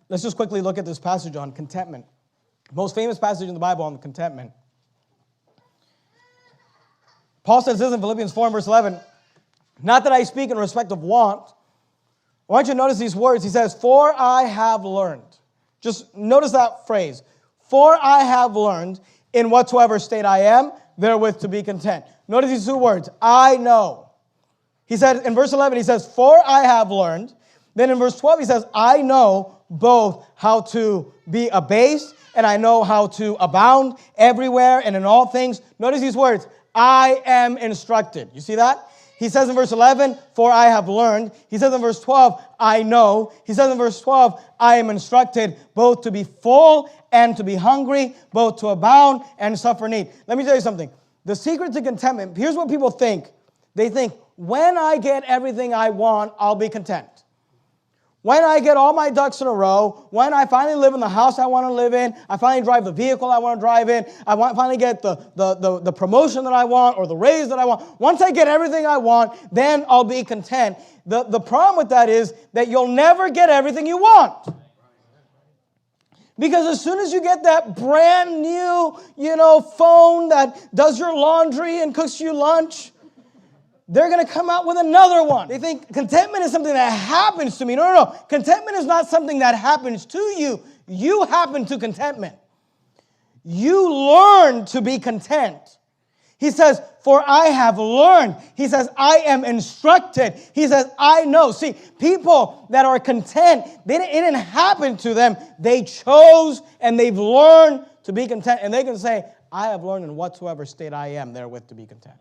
Let's just quickly look at this passage on contentment. Most famous passage in the Bible on contentment. Paul says this in Philippians 4 and verse 11, not that I speak in respect of want. I want you to notice these words. He says, for I have learned. Just notice that phrase. For I have learned in whatsoever state I am, therewith to be content. Notice these two words, I know. He said in verse 11, he says, for I have learned. Then in verse 12, he says, I know both how to be abased and I know how to abound everywhere and in all things. Notice these words, I am instructed. You see that? He says in verse 11, for I have learned. He says in verse 12, I know. He says in verse 12, I am instructed both to be full and to be hungry, both to abound and suffer need. Let me tell you something. The secret to contentment, here's what people think. They think, when I get everything I want, I'll be content. When I get all my ducks in a row, when I finally live in the house I want to live in, I finally drive the vehicle I want to drive in, finally get the promotion that I want or the raise that I want. Once I get everything I want, then I'll be content. The problem with that is that you'll never get everything you want. Because as soon as you get that brand new, phone that does your laundry and cooks you lunch, they're going to come out with another one. They think contentment is something that happens to me. No. Contentment is not something that happens to you. You happen to contentment. You learn to be content. He says, for I have learned. He says, I am instructed. He says, I know. See, people that are content, it didn't happen to them. They chose and they've learned to be content. And they can say, I have learned in whatsoever state I am therewith to be content.